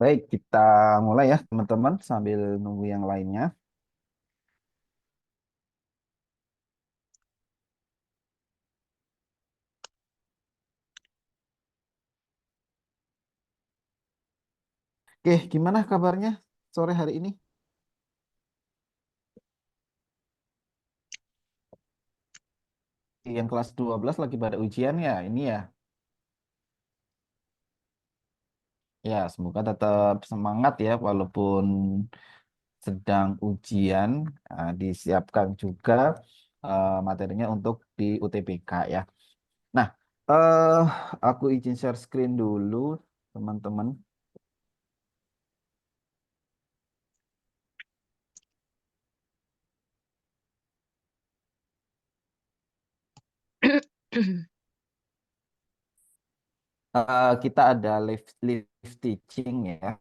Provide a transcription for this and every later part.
Baik, kita mulai ya teman-teman sambil nunggu yang lainnya. Oke, gimana kabarnya sore hari ini? Yang kelas 12 lagi pada ujian ya, ini ya. Ya, semoga tetap semangat ya walaupun sedang ujian. Disiapkan juga materinya untuk di UTBK ya. Nah, eh aku izin share screen dulu teman-teman. Kita ada live teaching ya,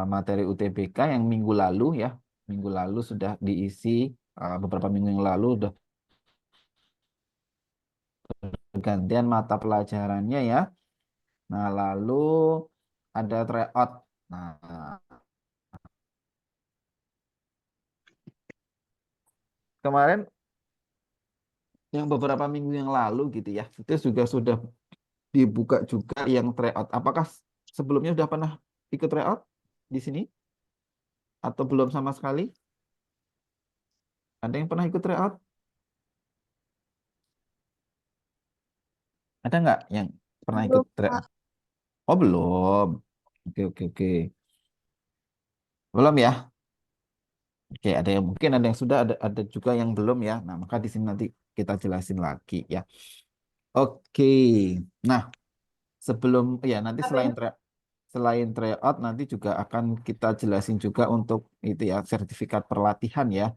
materi UTBK yang minggu lalu ya. Minggu lalu sudah diisi, beberapa minggu yang lalu udah pergantian mata pelajarannya ya. Nah, lalu ada tryout. Nah, kemarin yang beberapa minggu yang lalu gitu ya, itu juga sudah dibuka juga yang tryout. Apakah sebelumnya sudah pernah ikut tryout di sini atau belum sama sekali? Ada yang pernah ikut tryout? Ada nggak yang pernah ikut Belum, tryout? Kak. Oh, belum. Oke, oke, oke. Belum ya? Oke, ada yang mungkin ada yang sudah, ada juga yang belum ya. Nah, maka di sini nanti kita jelasin lagi ya. Oke. Nah, sebelum ya nanti selain tryout nanti juga akan kita jelasin juga untuk itu ya sertifikat perlatihan ya.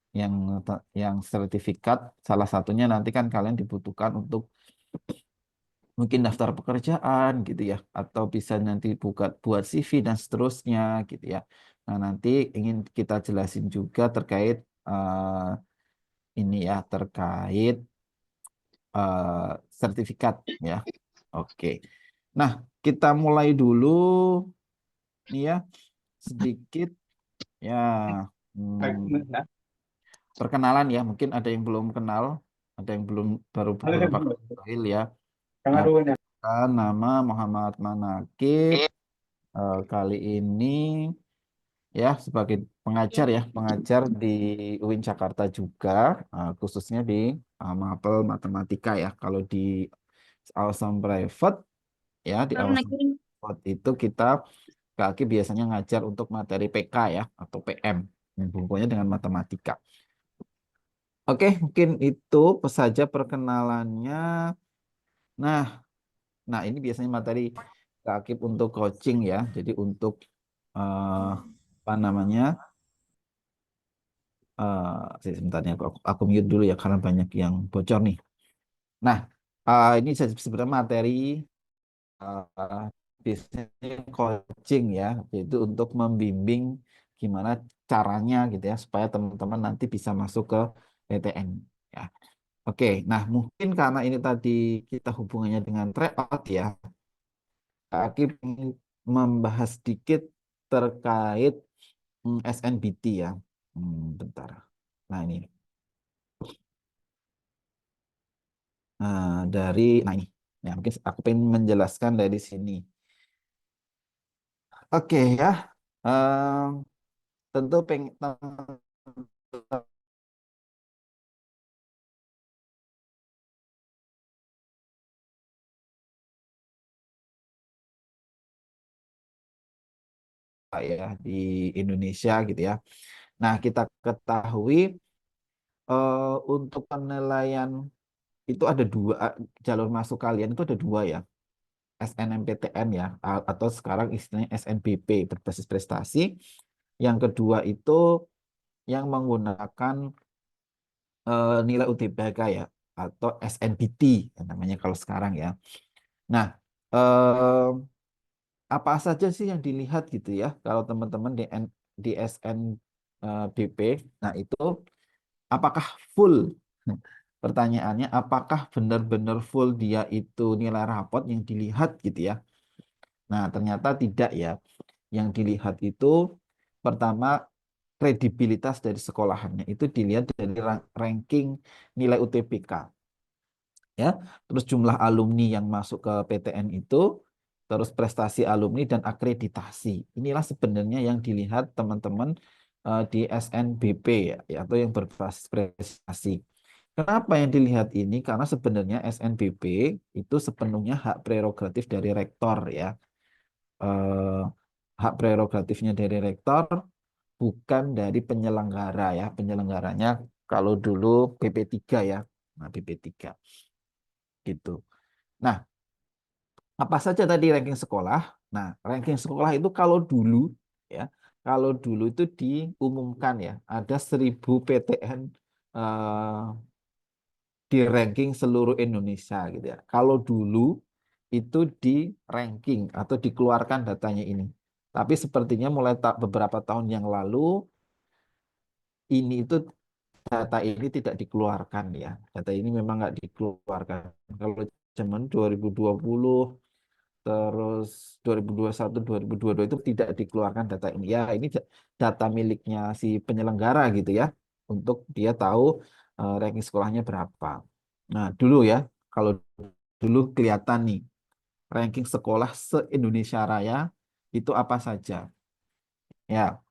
Yang yang sertifikat salah satunya nanti kan kalian dibutuhkan untuk mungkin daftar pekerjaan gitu ya atau bisa nanti buat CV dan seterusnya gitu ya. Nah, nanti ingin kita jelasin juga terkait ini ya terkait sertifikat ya. Oke. Nah, kita mulai dulu nih ya sedikit ya, hmm, perkenalan ya. Mungkin ada yang belum kenal, ada yang belum baru beberapa kali ya. Nah, nama Muhammad Manakib, kali ini ya sebagai pengajar ya, pengajar di UIN Jakarta juga, khususnya di Mapel Matematika ya. Kalau di Awesome Private ya, di Awesome Private itu kita kaki biasanya ngajar untuk materi PK ya atau PM yang hubungannya dengan matematika. Oke, mungkin itu saja perkenalannya. Nah, nah ini biasanya materi Kak untuk coaching ya. Jadi untuk eh, apa namanya? Sebentar ya, aku mute dulu ya karena banyak yang bocor nih. Nah, ini sebenarnya materi uh, biasanya coaching ya, yaitu untuk membimbing gimana caranya gitu ya supaya teman-teman nanti bisa masuk ke PTN. Ya. Oke, nah mungkin karena ini tadi kita hubungannya dengan tryout ya, Kak Aki ingin membahas sedikit terkait SNBT ya. Bentar. Nah ini, nah ini, ya mungkin aku pengen menjelaskan dari sini. Oke ya, Em, tentu pengen ya di Indonesia gitu ya. Nah kita ketahui untuk penilaian itu ada dua jalur masuk kalian itu ada dua ya. SNMPTN ya atau sekarang istilahnya SNBP berbasis prestasi. Yang kedua itu yang menggunakan nilai UTBK ya atau SNBT yang namanya kalau sekarang ya. Nah, eh, apa saja sih yang dilihat gitu ya kalau teman-teman di SNBP? Nah, itu apakah full? Pertanyaannya, apakah benar-benar full dia itu nilai rapot yang dilihat gitu ya? Nah, ternyata tidak ya. Yang dilihat itu pertama kredibilitas dari sekolahannya itu dilihat dari ranking nilai UTBK ya. Terus jumlah alumni yang masuk ke PTN itu, terus prestasi alumni dan akreditasi. Inilah sebenarnya yang dilihat teman-teman di SNBP ya, atau yang berbasis prestasi. Kenapa yang dilihat ini? Karena sebenarnya SNBP itu sepenuhnya hak prerogatif dari rektor ya. Eh, hak prerogatifnya dari rektor bukan dari penyelenggara ya. Penyelenggaranya kalau dulu BP3 ya. Nah, BP3 gitu. Nah, apa saja tadi ranking sekolah? Nah, ranking sekolah itu ya, kalau dulu itu diumumkan ya, ada 1.000 PTN eh, di ranking seluruh Indonesia gitu ya. Kalau dulu itu di ranking atau dikeluarkan datanya ini. Tapi sepertinya mulai beberapa tahun yang lalu ini itu data ini tidak dikeluarkan ya. Data ini memang nggak dikeluarkan. Kalau zaman 2020 terus 2021 2022 itu tidak dikeluarkan data ini. Ya, ini data miliknya si penyelenggara gitu ya. Untuk dia tahu ranking sekolahnya berapa. Nah, dulu ya, kalau dulu kelihatan nih ranking sekolah se-Indonesia Raya itu apa saja. Ya,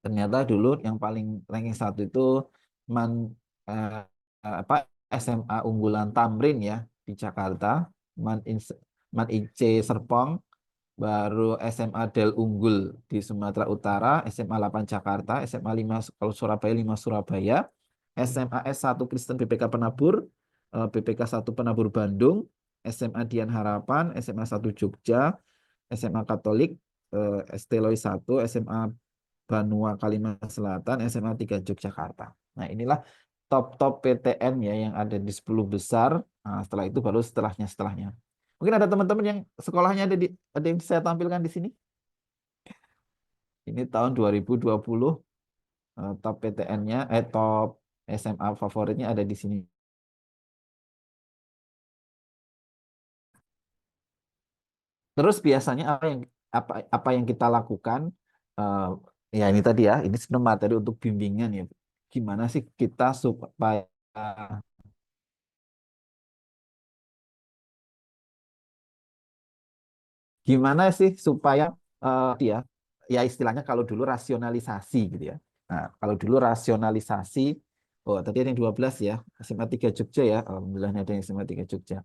ternyata dulu yang paling ranking satu itu man eh, apa SMA unggulan Tamrin ya di Jakarta, Man Ins- Man IC Serpong, baru SMA Del Unggul di Sumatera Utara, SMA 8 Jakarta, SMA 5 kalau Surabaya 5 Surabaya, SMA S1 Kristen BPK Penabur, BPK 1 Penabur Bandung, SMA Dian Harapan, SMA 1 Jogja, SMA Katolik, ST Loi 1, SMA Banua Kalimantan Selatan, SMA 3 Yogyakarta. Nah, inilah top-top PTN ya yang ada di 10 besar. Nah, setelah itu baru setelahnya. Mungkin ada teman-teman yang sekolahnya ada yang saya tampilkan di sini. Ini tahun 2020 top PTN-nya top SMA favoritnya ada di sini. Terus biasanya apa yang kita lakukan eh, ya ini tadi ya, ini sebenarnya materi untuk bimbingan ya. Gimana sih kita supaya gimana sih supaya ya ya istilahnya kalau dulu rasionalisasi gitu ya. Nah, kalau dulu rasionalisasi, oh tadi ada yang 12 ya, SMA 3 Jogja ya, alhamdulillah ada yang SMA 3 Jogja.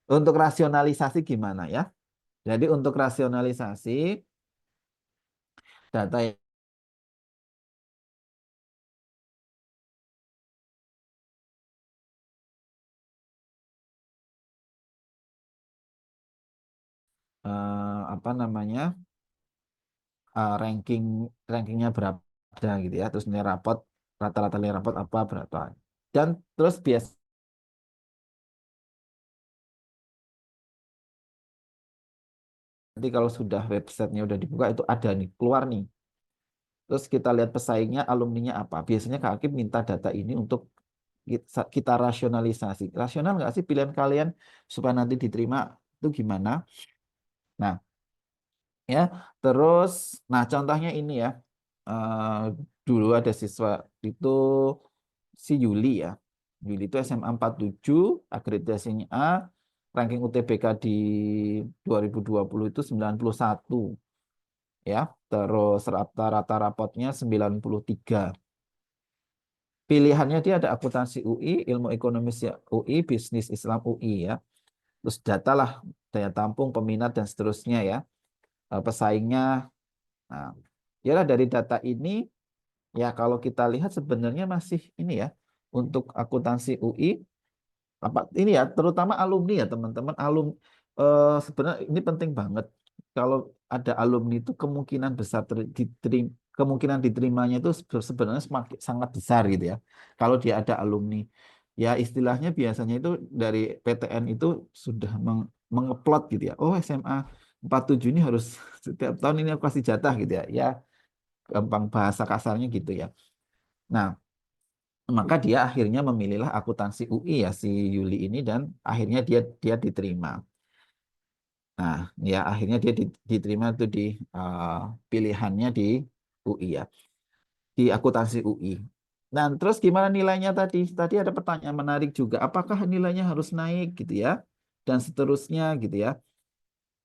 Untuk rasionalisasi gimana ya? Jadi untuk rasionalisasi data apa namanya ranking rankingnya berapa gitu ya, terus nilai rapot rata-rata nilai rapot apa berapa, dan terus biasanya nanti kalau sudah websitenya udah dibuka itu ada nih keluar nih Terus kita lihat pesaingnya, alumninya apa. Biasanya Kak Akib minta data ini untuk kita rasionalisasi. Rasional nggak sih pilihan kalian supaya nanti diterima itu gimana? Nah, ya, terus, nah contohnya ini ya. Eh, Dulu ada siswa itu si Yuli ya. Yuli itu SMA 47, akreditasinya A, ranking UTBK di 2020 itu 91 ya. Terus rata-rata rapotnya 93. Pilihannya dia ada akuntansi UI, ilmu ekonomis ya UI, bisnis Islam UI ya. Terus data lah, daya tampung, peminat dan seterusnya ya. Pesaingnya. Nah, ya dari data ini ya kalau kita lihat sebenarnya masih ini ya untuk akuntansi UI apa ini ya terutama alumni ya teman-teman sebenarnya ini penting banget kalau ada alumni itu kemungkinan besar diterima, kemungkinan diterimanya itu sebenarnya semakin sangat besar gitu ya kalau dia ada alumni ya istilahnya biasanya itu dari PTN itu sudah mengeplot gitu ya oh SMA 47 ini harus setiap tahun ini aku kasih jatah gitu ya ya gampang bahasa kasarnya gitu ya. Nah, maka dia akhirnya memilihlah akuntansi UI ya si Yuli ini dan akhirnya dia diterima. Nah, ya akhirnya dia diterima itu di eh, pilihannya di UI ya, di akuntansi UI. Dan terus gimana nilainya tadi? Tadi ada pertanyaan menarik juga. Apakah nilainya harus naik gitu ya? Dan seterusnya gitu ya.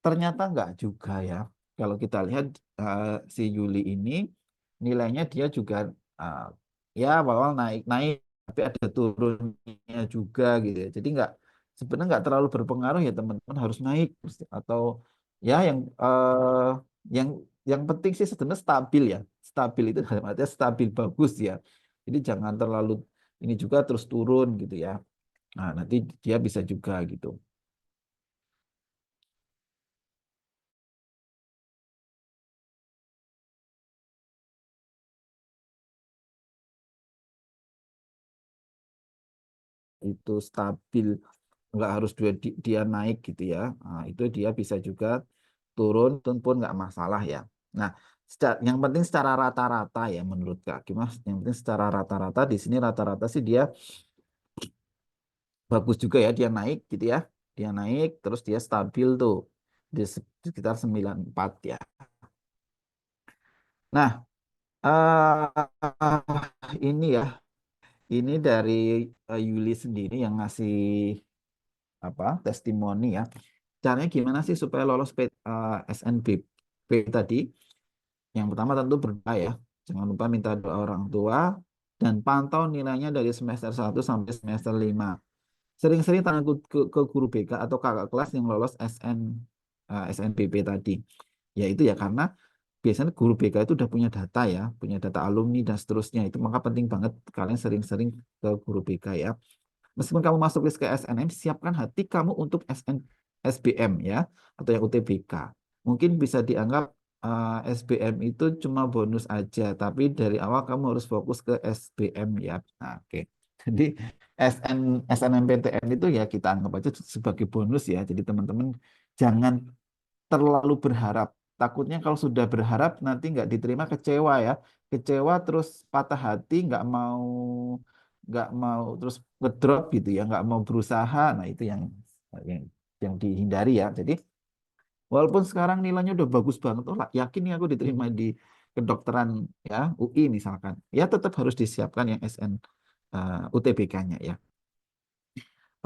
Ternyata enggak juga ya. Kalau kita lihat eh, si Yuli ini nilainya dia juga eh, ya awal naik-naik tapi ada turunnya juga gitu ya. Jadi enggak sebenarnya enggak terlalu berpengaruh ya teman-teman harus naik atau ya yang yang penting sih sebenarnya stabil ya. Stabil itu dalam artinya stabil bagus ya. Jadi jangan terlalu ini juga terus turun gitu ya. Nah, nanti dia bisa juga gitu. Itu stabil nggak harus dia naik gitu ya. Nah, itu dia bisa juga turun pun nggak masalah ya. Nah, yang penting secara rata-rata ya menurut Kak Kimas, yang penting secara rata-rata di sini rata-rata sih dia bagus juga ya dia naik gitu ya. Dia naik terus dia stabil tuh di sekitar 94 ya. Nah, ini ya, ini dari Yuli sendiri yang ngasih apa testimoni ya. Caranya gimana sih supaya lolos SNBP tadi? Yang pertama tentu berdoa ya. Jangan lupa minta doa orang tua dan pantau nilainya dari semester 1 sampai semester 5. Sering-sering tanya ke guru BK atau kakak kelas yang lolos SNBP tadi. Ya itu ya karena biasanya guru BK itu udah punya data ya, punya data alumni dan seterusnya. Itu maka penting banget kalian sering-sering ke guru BK ya. Meskipun kamu masuk list ke SNM, siapkan hati kamu untuk SBM ya, atau yang UTBK. Mungkin bisa dianggap SBM itu cuma bonus aja, tapi dari awal kamu harus fokus ke SBM ya. Nah, oke. Jadi SNMPTN itu ya kita anggap aja sebagai bonus ya. Jadi teman-teman jangan terlalu berharap. Takutnya kalau sudah berharap nanti nggak diterima kecewa ya. Kecewa terus patah hati nggak mau terus ngedrop gitu ya, nggak mau berusaha. Nah itu yang yang dihindari ya. Jadi walaupun sekarang nilainya udah bagus banget, oh lah, yakin nih aku diterima di kedokteran ya UI misalkan, ya tetap harus disiapkan yang UTBK-nya ya.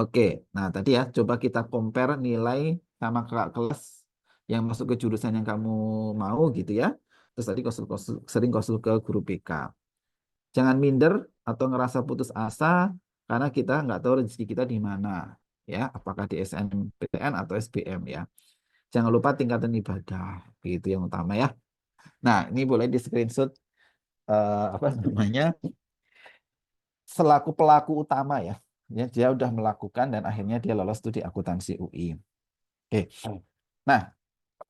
Oke, nah tadi ya coba kita compare nilai sama kakak kelas yang masuk ke jurusan yang kamu mau gitu ya. Terus tadi sering konsul ke guru BK. Jangan minder atau ngerasa putus asa karena kita nggak tahu rezeki kita di mana ya, apakah di SNMPTN atau SBM ya. Jangan lupa tingkatan ibadah, itu yang utama ya. Nah, ini boleh di screenshot apa namanya selaku pelaku utama ya. Ya, dia udah melakukan dan akhirnya dia lolos tuh di akuntansi UI. Oke. Nah,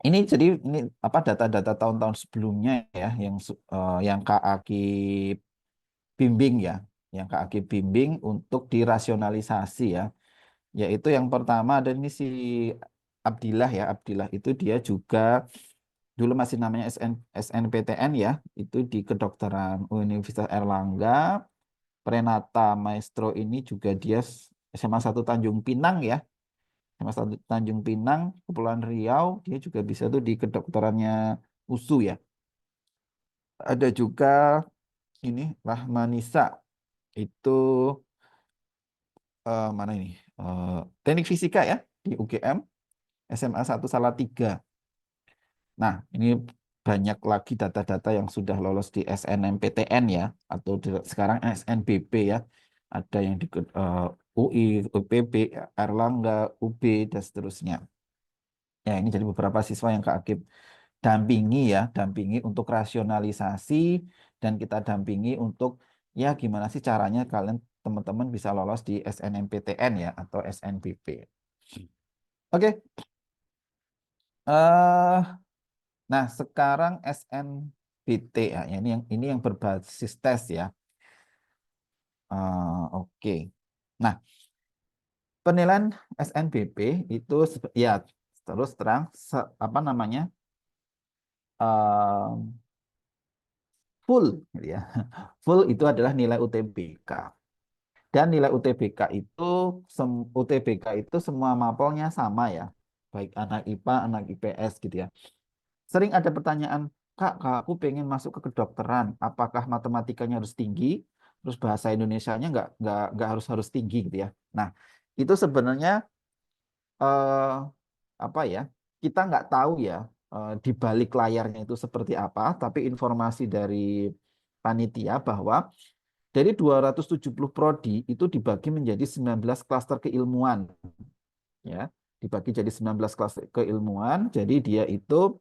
ini jadi ini apa data-data tahun-tahun sebelumnya ya yang Kak Aki bimbing ya, yang Kak Aki bimbing untuk dirasionalisasi ya. Yaitu yang pertama ada ini si Abdillah ya. Abdillah itu dia juga dulu masih namanya SNPTN ya, itu di kedokteran Universitas Erlangga. Prenata Maestro ini juga dia SMA 1 Tanjung Pinang ya. SMA 1 Tanjung Pinang, Kepulauan Riau, dia juga bisa tuh di kedokterannya USU ya. Ada juga ini Rahmanisa, itu mana ini? Teknik Fisika ya di UGM, SMA 1 Salatiga. Nah, ini banyak lagi data-data yang sudah lolos di SNMPTN ya, atau sekarang SNBP ya. Ada yang di UI, UPB, Erlangga, UB, dan seterusnya. Ya, ini jadi beberapa siswa yang Kak Akib dampingi ya, dampingi untuk rasionalisasi, dan kita dampingi untuk ya gimana sih caranya kalian teman-teman bisa lolos di SNMPTN ya, atau SNBP. Oke, eh nah, sekarang SNBT ya, ini yang berbasis tes ya. Oke. Nah, penilaian SNBP itu ya terus terang apa namanya eh, full, gitu ya. Full itu adalah nilai UTBK. Dan nilai UTBK itu semua mapelnya sama ya, baik anak IPA, anak IPS gitu ya. Sering ada pertanyaan, Kak, aku pengen masuk ke kedokteran, apakah matematikanya harus tinggi, terus bahasa Indonesianya nggak harus harus tinggi gitu ya. Nah, itu sebenarnya eh, apa ya? Kita nggak tahu ya di balik layarnya itu seperti apa, tapi informasi dari panitia bahwa dari 270 prodi itu dibagi menjadi 19 klaster keilmuan ya. Dibagi jadi 19 klaster keilmuan, jadi dia itu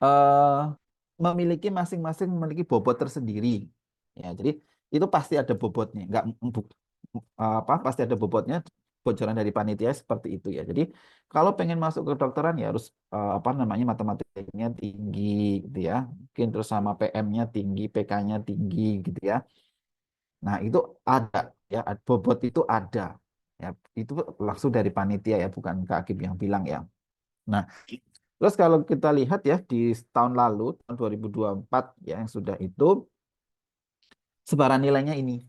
eh, memiliki masing-masing memiliki bobot tersendiri. Ya, jadi itu pasti ada bobotnya, nggak apa pasti ada bobotnya. Bocoran dari panitia seperti itu ya. Jadi kalau pengen masuk ke kedokteran ya harus apa namanya matematikanya tinggi gitu ya. Mungkin terus sama PM-nya tinggi, PK-nya tinggi gitu ya. Nah, itu ada ya, bobot itu ada. Ya, itu langsung dari panitia ya, bukan Kak Akib yang bilang ya. Nah, terus kalau kita lihat ya di tahun lalu, tahun 2024 ya yang sudah itu, sebaran nilainya ini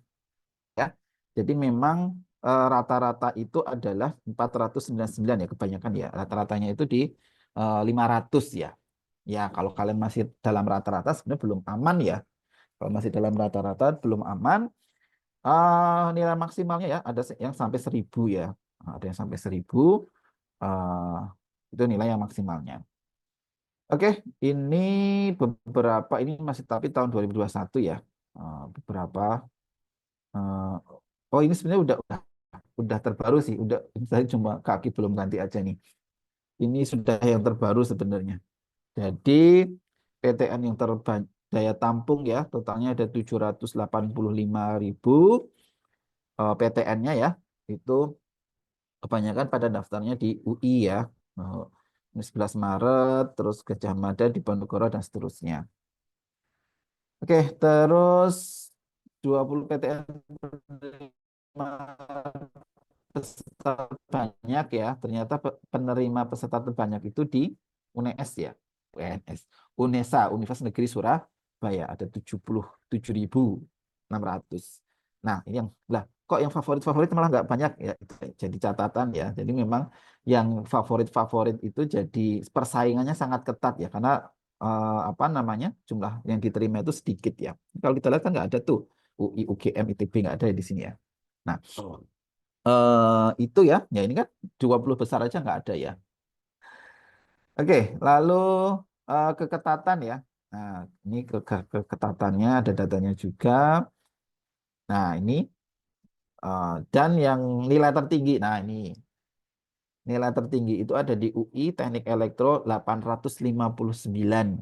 ya. Jadi memang rata-rata itu adalah 499 ya kebanyakan ya. Rata-ratanya itu di 500 ya. Ya, kalau kalian masih dalam rata-rata sebenarnya belum aman ya. Kalau masih dalam rata-rata belum aman, nilai maksimalnya ya ada yang sampai 1000 ya. Ada yang sampai 1000, eh, itu nilai yang maksimalnya. Oke, ini beberapa, ini masih tapi tahun 2021 ya. Beberapa eh, oh ini sebenarnya udah terbaru sih, saya cuma kaki belum ganti aja nih. Ini sudah yang terbaru sebenarnya. Jadi PTN yang terbanyak daya tampung ya, totalnya ada 785.000 PTN-nya ya. Itu kebanyakan pada daftarnya di UI ya. Eh, ini 11 Maret, terus Gajah Mada, Diponegoro, dan seterusnya. Oke, terus 20 PTN penerima peserta terbanyak ya. Ternyata penerima peserta terbanyak itu di UNES ya. UNS. UNESA, Universitas Negeri Surabaya. Ada 77.600. Nah, ini yang lah kok yang favorit-favorit malah nggak banyak ya. Itu jadi catatan ya. Jadi memang yang favorit-favorit itu jadi persaingannya sangat ketat ya. Karena apa namanya jumlah yang diterima itu sedikit ya. Kalau kita lihat kan nggak ada tuh UI, UGM, ITB nggak ada di sini ya. Nah, itu ya, ya ini kan 20 besar aja nggak ada ya. Oke, lalu keketatan ya. Nah, ini keketatannya ada datanya juga. Nah, ini dan yang nilai tertinggi. Nah, ini nilai tertinggi itu ada di UI Teknik Elektro 859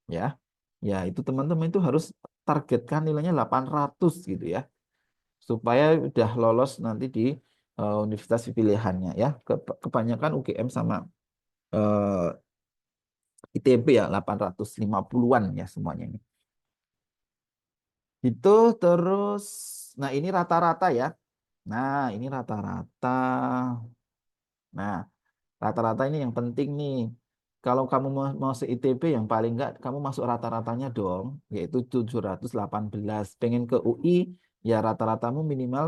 ya. Ya, itu teman-teman itu harus targetkan nilainya 800 gitu ya. Supaya udah lolos nanti di universitas pilihannya ya. Kebanyakan UGM sama eh, ITB ya 850-an ya semuanya ini. Itu terus nah ini rata-rata ya. Nah, ini rata-rata. Nah, rata-rata ini yang penting nih. kalau kamu mau se-ITB yang paling enggak kamu masuk rata-ratanya dong, yaitu 718. Pengen ke UI ya rata-ratamu minimal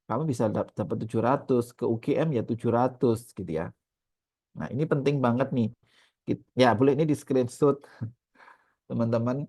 kamu bisa dapat 700, ke UGM ya 700 gitu ya. Nah, ini penting banget nih. Ya, boleh ini di screenshot teman-teman.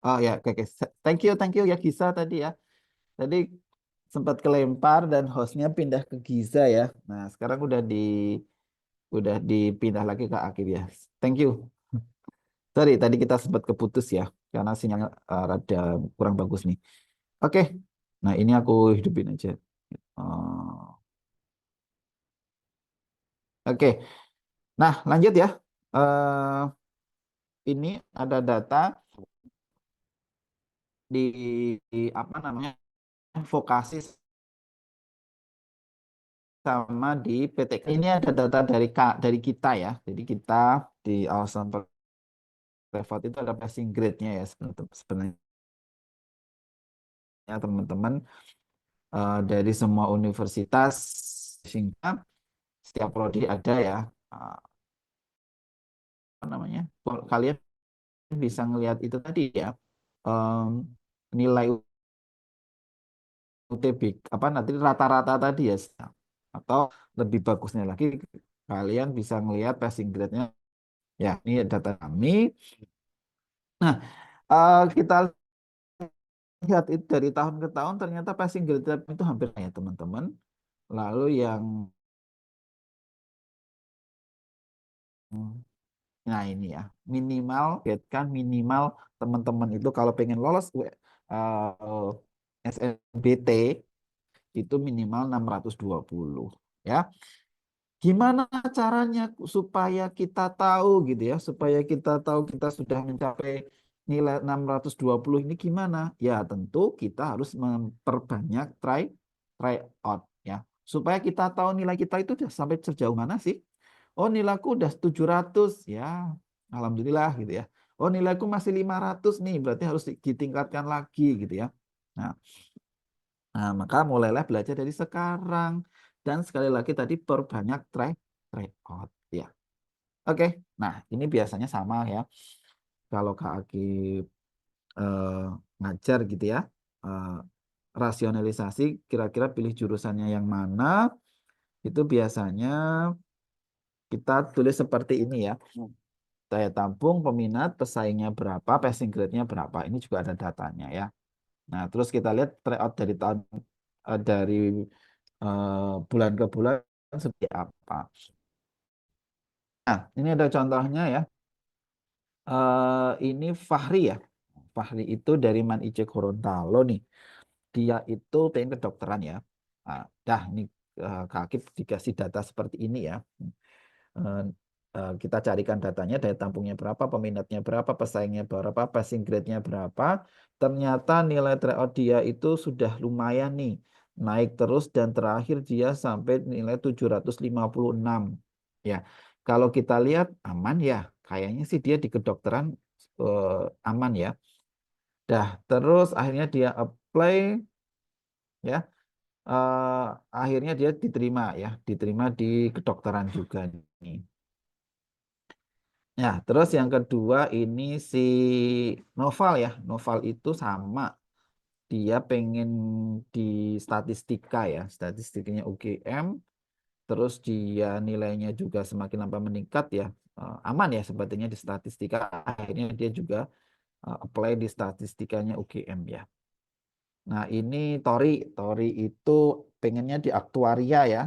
Oh ya, oke, oke. Thank you ya Gisa tadi ya. Tadi sempat kelempar dan hostnya pindah ke Giza ya. Nah, sekarang udah dipindah lagi ke Akib ya. Thank you. Sorry, tadi kita sempat keputus ya karena sinyalnya rada kurang bagus nih. Oke. Nah, ini aku hidupin aja. Oh, oke. Nah, lanjut ya. Eh ini ada data apa namanya? Vokasi sama di PTK. Ini ada data dari kita ya. Jadi kita di Awesome Privat itu ada passing grade-nya ya sebenarnya teman-teman dari semua universitas sehingga setiap prodi ada ya apa namanya. Kalian bisa ngelihat itu tadi ya em, nilai UTB apa nanti rata-rata tadi ya atau lebih bagusnya lagi kalian bisa ngelihat passing grade-nya ya ini data kami. Nah, kita lihat itu dari tahun ke tahun ternyata passing grade itu hampir ya teman-teman. Lalu yang nah ini ya minimal kan minimal teman-teman itu kalau pengen lolos SNBT itu minimal 620 ya. Gimana caranya supaya kita tahu gitu ya, supaya kita tahu kita sudah mencapai nilai 620 ini gimana? Ya, tentu kita harus memperbanyak try out ya. Supaya kita tahu nilai kita itu sudah sampai sejauh mana sih? Oh, nilaiku udah 700 ya. Alhamdulillah gitu ya. Oh, nilaiku masih 500 nih, berarti harus ditingkatkan lagi gitu ya. Nah, maka mulailah belajar dari sekarang. Dan sekali lagi tadi perbanyak try out. Ya. Oke, nah ini biasanya sama ya. Kalau Kak Aki ngajar gitu ya. rasionalisasi kira-kira pilih jurusannya yang mana, itu biasanya kita tulis seperti ini ya. Daya tampung, peminat, pesaingnya berapa, passing grade-nya berapa. Ini juga ada datanya ya. Nah, terus kita lihat tryout dari tahun dari bulan ke bulan seperti apa. Nah, ini ada contohnya ya. Ini Fahri ya. Fahri itu dari Man Ice Gorontalo nih. Dia itu pengen kedokteran ya. Nah, dah ini Kak Akif dikasih data seperti ini ya. Eh, kita carikan datanya, daya tampungnya berapa, peminatnya berapa, pesaingnya berapa, passing grade-nya berapa. Ternyata nilai tryout dia itu sudah lumayan nih. Naik terus dan terakhir dia sampai nilai 756. Ya, kalau kita lihat aman ya. Kayaknya sih dia di kedokteran aman ya. Dah, terus akhirnya dia apply ya. eh, Akhirnya dia diterima ya, diterima di kedokteran juga nih. Ya, terus yang kedua ini si Noval ya. Noval itu sama. Dia pengen di statistika ya. Statistikanya UGM. Terus dia nilainya juga semakin lama meningkat ya. Aman ya sepertinya di statistika. Akhirnya dia juga apply di statistikanya UGM ya. Nah, ini Tori. Tori itu pengennya di aktuaria ya.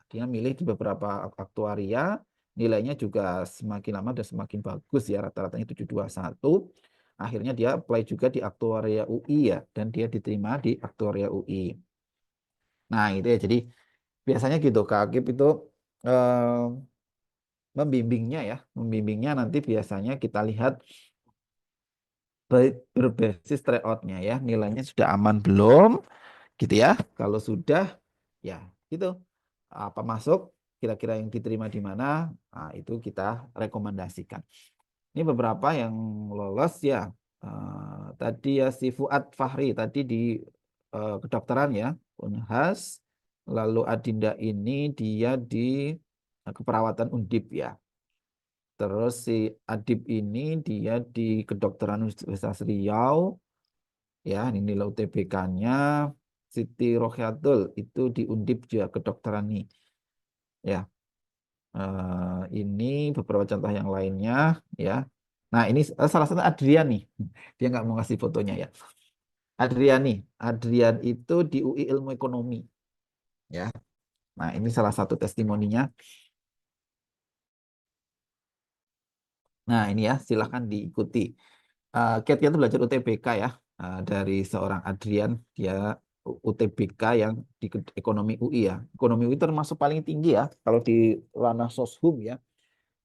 Dia milih di beberapa aktuaria. Nilainya juga semakin lama dan semakin bagus ya. Rata-ratanya 721. Akhirnya dia apply juga di aktuaria UI ya. Dan dia diterima di aktuaria UI. Nah, itu ya. Jadi biasanya gitu. Kak Akip itu eh, membimbingnya ya. Membimbingnya nanti biasanya kita lihat berbasis tryout-nya ya. Nilainya sudah aman belum? Gitu ya. Kalau sudah, ya gitu. Apa masuk, kira-kira yang diterima di mana, nah, itu kita rekomendasikan. Ini beberapa yang lolos ya. Tadi ya si Fuad Fahri, tadi di kedokteran ya, Unhas. Lalu Adinda ini dia di keperawatan Undip ya. Terus si Adib ini dia di kedokteran Universitas Riau. Ya, ini nilai UTBK-nya Siti Rohyatul itu di Undip juga kedokteran nih. Ya, ini beberapa contoh yang lainnya ya. Nah, ini salah satu Adrian nih. Dia nggak mau ngasih fotonya ya. Adrian nih, Adrian itu di UI Ilmu Ekonomi ya. Nah, ini salah satu testimoninya. Nah, ini ya, silahkan diikuti. Kiat-kiat belajar UTBK ya, dari seorang Adrian, dia UTBK yang di ekonomi UI ya. Ekonomi UI termasuk paling tinggi ya, kalau di ranah soshum ya.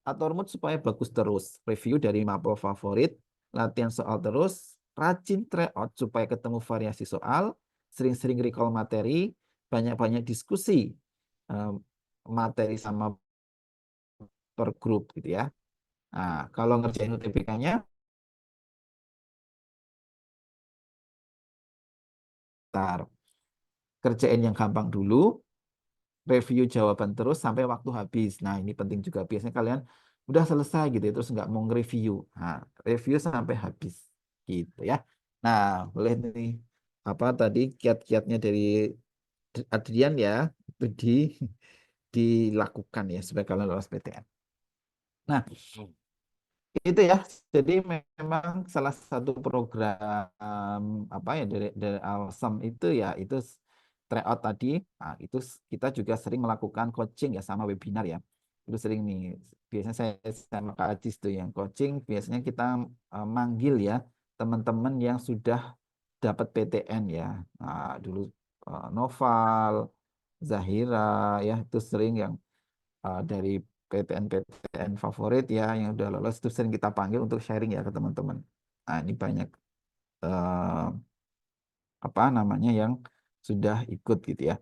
Atur mood supaya bagus terus. Review dari mapel favorit, latihan soal terus, rajin tryout supaya ketemu variasi soal, sering-sering recall materi, banyak-banyak diskusi eh, materi sama per grup gitu ya. Nah, kalau ngerjain UTBK-nya, ntar kerjain yang gampang dulu, review jawaban terus sampai waktu habis. Nah, ini penting juga. Biasanya kalian udah selesai gitu ya, terus nggak mau nge-review. Nah, review sampai habis gitu ya. Nah, boleh nih apa tadi kiat-kiatnya dari Adrian ya itu dilakukan ya supaya kalian lolos PTN. Nah, itu ya. Jadi memang salah satu program apa ya dari Awesome itu ya itu tryout tadi. Nah, itu kita juga sering melakukan coaching ya sama webinar ya. Itu sering nih. Biasanya saya sama Kak Ajis tuh yang coaching. Biasanya kita manggil ya teman-teman yang sudah dapat PTN ya. Nah, dulu Noval, Zahira ya itu sering yang dari PTN-PTN favorit ya yang udah lolos itu sering kita panggil untuk sharing ya ke teman-teman. Nah, ini banyak eh, apa namanya yang sudah ikut gitu ya.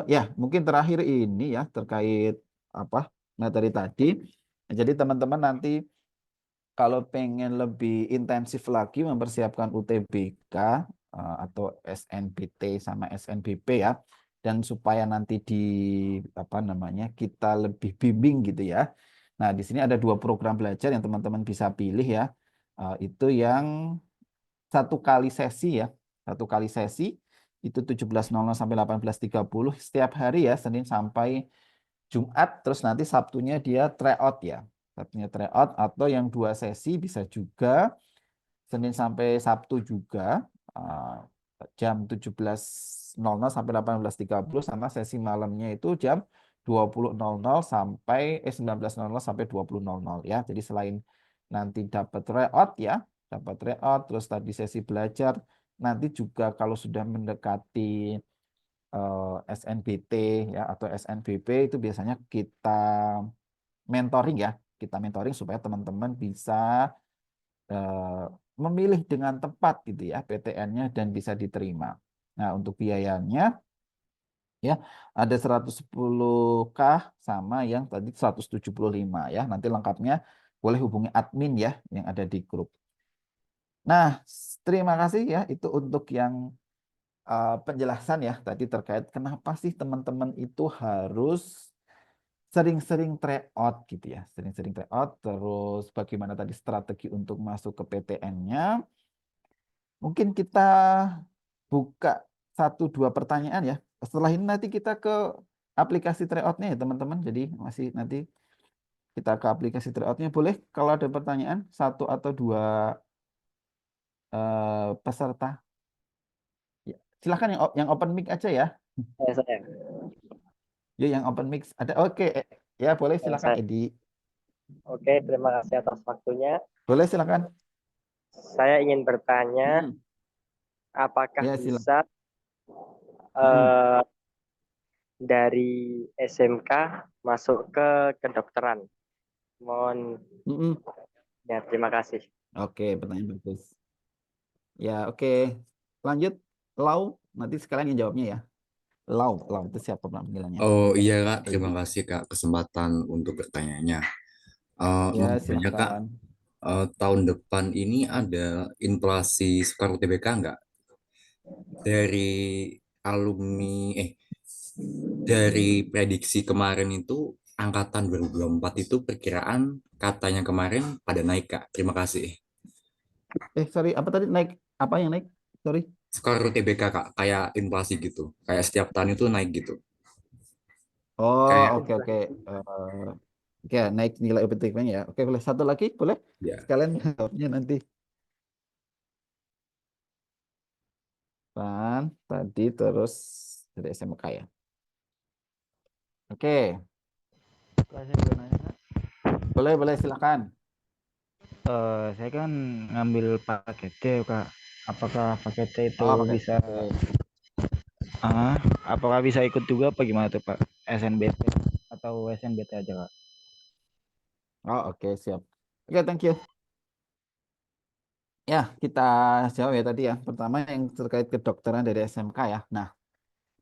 Ya, mungkin terakhir ini ya terkait apa materi tadi. Jadi teman-teman nanti kalau pengen lebih intensif lagi mempersiapkan UTBK atau SNBT sama SNBP ya, dan supaya nanti di apa namanya kita lebih bimbing gitu ya. Nah, di sini ada dua program belajar yang teman-teman bisa pilih ya. Itu yang satu kali sesi ya. Satu kali sesi itu 17.00 sampai 18.30 setiap hari ya, Senin sampai Jumat, terus nanti Sabtunya dia tryout ya. Sabtunya tryout, atau yang 2 sesi bisa juga Senin sampai Sabtu juga, jam 17.00 sampai 18.30, sama sesi malamnya itu jam 20.00 sampai 19.00 sampai 20.00 ya. Jadi selain nanti dapat tryout ya, dapat tryout terus tadi sesi belajar, nanti juga kalau sudah mendekati SNBT ya atau SNBP itu biasanya kita mentoring ya. Kita mentoring supaya teman-teman bisa memilih dengan tepat gitu ya PTN-nya dan bisa diterima. Nah, untuk biayanya ya ada 110K sama yang tadi 175 ya. Nanti lengkapnya boleh hubungi admin ya yang ada di grup. Nah, terima kasih ya itu untuk yang penjelasan ya tadi terkait kenapa sih teman-teman itu harus sering-sering tryout gitu ya. Sering-sering tryout, terus bagaimana tadi strategi untuk masuk ke PTN-nya. Mungkin kita buka 1-2 pertanyaan ya. Setelah ini nanti kita ke aplikasi tryout-nya ya teman-teman. Jadi masih nanti kita ke aplikasi tryout-nya. Boleh kalau ada pertanyaan 1 atau 2 peserta. Ya, silahkan yang open mic aja ya. Saya. Ya yang open mic ada. Oke, ya boleh silakan Saya. Edi. Oke, terima kasih atas waktunya. Boleh silakan. Saya ingin bertanya, Hmm. apakah Ya silakan. bisa Hmm. dari SMK masuk ke kedokteran? Mohon Hmm. ya, terima kasih. Oke, pertanyaan bagus. Ya, oke. Lanjut, Lau. Nanti sekalian yang jawabnya ya. Lau itu siapa panggilannya? Oh iya Kak, terima Edi. kasih Kak kesempatan untuk bertanyanya. Mau Ya, tanya Kak, silakan. tahun depan ini ada inflasi skor UTBK nggak? Dari alumni, dari prediksi kemarin itu, angkatan 2024 itu perkiraan katanya kemarin pada naik Kak. Terima kasih. Sorry, apa tadi naik? Apa yang naik? Sorry. Skor UTBK Kak, kayak inflasi gitu. Kayak setiap tahun itu naik gitu. Oh, Kayak, oke. Oke, naik nilai UPT-nya ya. Oke, boleh. Satu lagi, boleh? ya. Sekalian jawabnya nanti. Pan, tadi terus dari SMK ya. Oke, Saya boleh nanya, Kak? boleh silakan. Saya kan ngambil paket C, Kak. Apakah paket C itu Oh, pakai bisa, C. ah, apakah bisa ikut juga apa gimana tuh, Pak? SNBT atau SNBT aja, Kak? Oh, oke, siap. Oke, thank you. Ya, kita jawab ya tadi ya. Pertama yang terkait kedokteran dari SMK ya. Nah,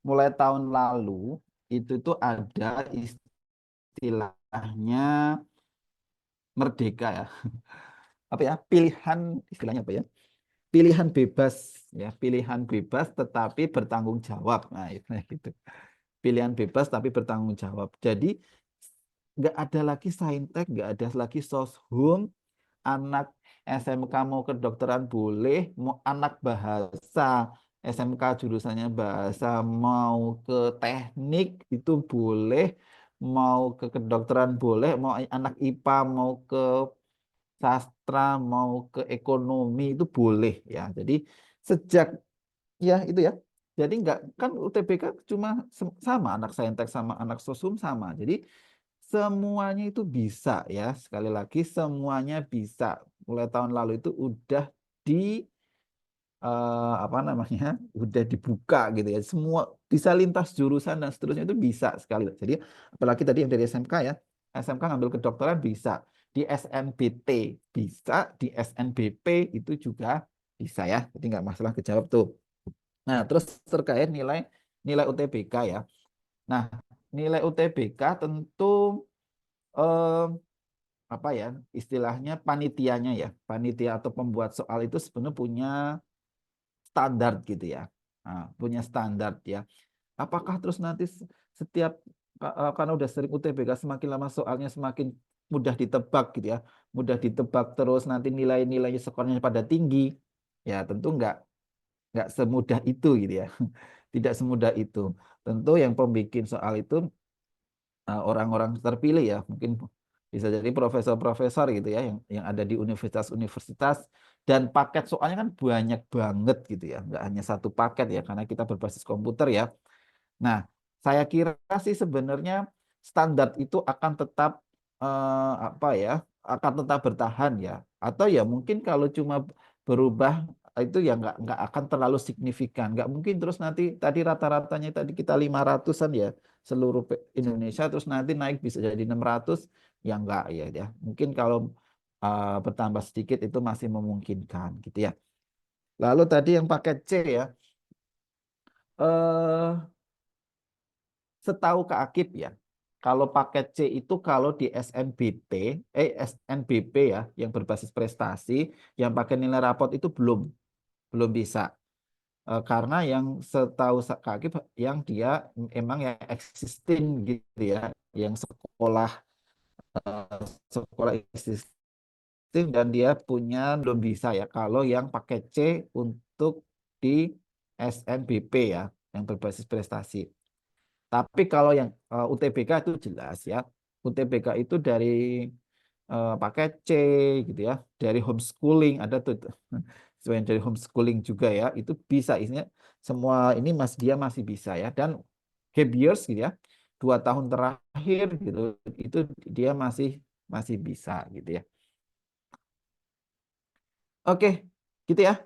mulai tahun lalu itu tuh ada istilahnya merdeka ya. Apa ya? Pilihan istilahnya apa ya? Pilihan bebas ya, pilihan bebas tetapi bertanggung jawab. Nah, itu gitu. Pilihan bebas tapi bertanggung jawab. Jadi nggak ada lagi saintek, nggak ada lagi soshum, anak SMK mau kedokteran boleh, mau anak bahasa SMK jurusannya bahasa mau ke teknik itu boleh, mau ke kedokteran boleh, mau anak IPA mau ke sastra mau ke ekonomi itu boleh ya. Jadi sejak ya itu ya. Jadi enggak kan UTBK cuma sama anak saintek sama anak sosum sama. Jadi semuanya itu bisa ya. Sekali lagi semuanya bisa. Mulai tahun lalu itu udah di apa namanya? Udah dibuka gitu ya. Semua bisa lintas jurusan dan seterusnya itu bisa sekali. Jadi apalagi tadi yang dari SMK ya. SMK ngambil kedokteran bisa. Di SNBT bisa, di SNBP itu juga bisa ya. Jadi nggak masalah kejawab tuh. Nah, terus terkait nilai nilai UTBK ya. Nah, nilai UTBK tentu eh, apa ya istilahnya panitianya ya, panitia atau pembuat soal itu sebenarnya punya standar gitu ya. Nah, punya standar ya. Apakah terus nanti setiap karena udah sering UTBK semakin lama soalnya semakin mudah ditebak gitu ya, mudah ditebak terus nanti nilai-nilainya skornya pada tinggi, ya tentu enggak. nggak semudah itu gitu ya. Tidak semudah itu. Tentu yang pembikin soal itu orang-orang terpilih ya, mungkin bisa jadi profesor-profesor gitu ya yang ada di universitas-universitas, dan paket soalnya kan banyak banget gitu ya, nggak hanya satu paket ya karena kita berbasis komputer ya. Nah, saya kira sih sebenarnya standar itu akan tetap apa ya, akan tetap bertahan ya. Atau ya mungkin kalau cuma berubah itu ya nggak akan terlalu signifikan. Nggak mungkin terus nanti tadi rata-ratanya tadi kita 500-an ya seluruh Indonesia, terus nanti naik bisa jadi 600 ya nggak ya. Mungkin kalau bertambah sedikit itu masih memungkinkan gitu ya. Lalu tadi yang paket C ya. Eh Setahu Kak Akib ya, kalau paket C itu kalau di SNBP ya, yang berbasis prestasi, yang pakai nilai rapot itu belum bisa. Karena yang setahu Kak Akib yang dia emang yang existing gitu ya, yang sekolah existing dan dia punya belum bisa ya. Kalau yang paket C untuk di SNBP ya, yang berbasis prestasi. Tapi kalau yang UTBK itu jelas ya. UTBK itu dari paket C gitu ya. Dari homeschooling ada tuh. Selain dari homeschooling juga ya. Itu bisa isinya semua ini dia masih bisa ya. Dan gap years gitu ya. 2 tahun terakhir gitu. Itu dia masih masih bisa gitu ya. Oke, gitu ya.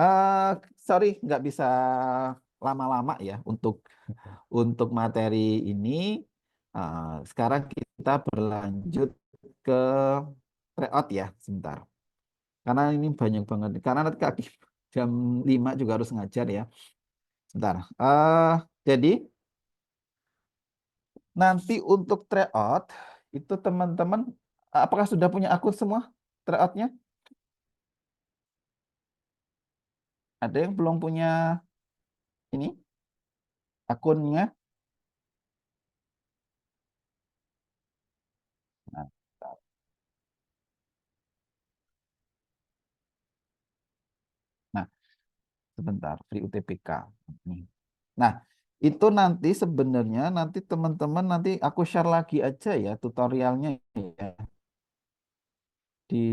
Eh Sorry nggak bisa lama-lama ya untuk materi ini. Sekarang kita berlanjut ke tryout ya sebentar. Karena ini banyak banget. Karena nanti kaki jam 5 juga harus ngajar ya. Sebentar. Jadi nanti untuk tryout itu teman-teman apakah sudah punya akun semua tryoutnya? Ada yang belum punya ini akunnya? Nah, nah, sebentar, free UTBK. Nih. Nah, itu nanti sebenarnya nanti teman-teman nanti aku share lagi aja ya tutorialnya ya. Di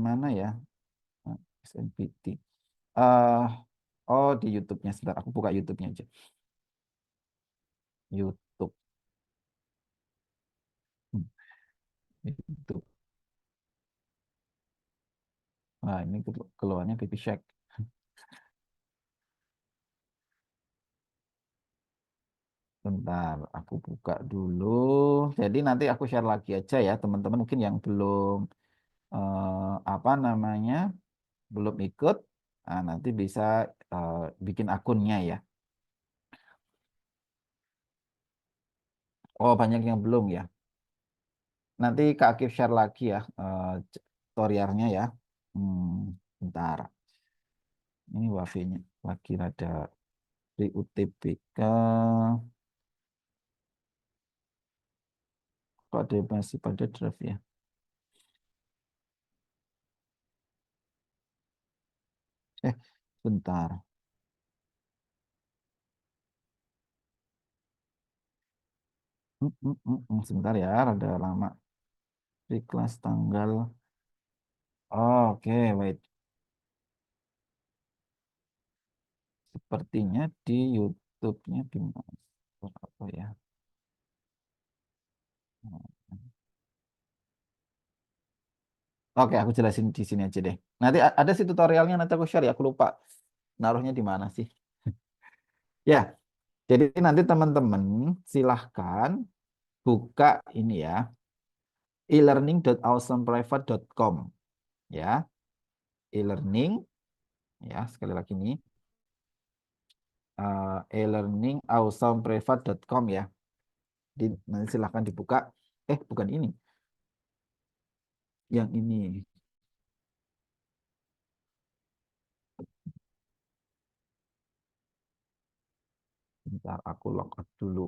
mana ya? SNPT. eh oh, di YouTube-nya. Sebentar, aku buka YouTube-nya aja. YouTube. Hmm, YouTube. Nah, ini keluarnya Baby Shark. Bentar, aku buka dulu. Jadi nanti aku share lagi aja ya, teman-teman mungkin yang belum apa namanya, belum ikut, nah, nanti bisa eh, bikin akunnya ya. Oh, banyak yang belum ya. Nanti Kak Akif share lagi ya tutorialnya ya. Bentar. Ini wifi-nya lagi ada di UTBK. Kok ada masih pada draft ya? Bentar. Sebentar ya, rada lama. Di kelas tanggal. Oh, oke, wait. Sepertinya di YouTube-nya gimana? Apa ya? Oke, aku jelasin di sini aja deh. Nanti ada sih tutorialnya, nanti aku share ya. Aku lupa naruhnya di mana sih. Ya, jadi nanti teman-teman silahkan buka ini ya, e-learning.awesomeprivate.com ya, e-learning ya, sekali lagi ini e-learning.awesomeprivate.com ya. Nanti silahkan dibuka. Bukan ini, yang ini. Bentar, aku logout dulu.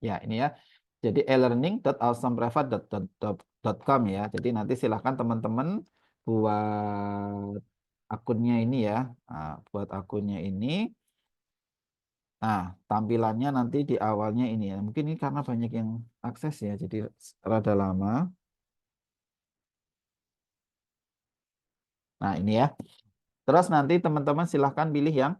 Ya, ini ya. Jadi elearning.awesomeprivate.com ya. Jadi nanti silahkan teman-teman buat akunnya ini ya. Nah, buat akunnya ini. Nah, tampilannya nanti di awalnya ini ya. Mungkin ini karena banyak yang akses ya, jadi rada lama. Nah, ini ya. Terus nanti teman-teman silahkan pilih yang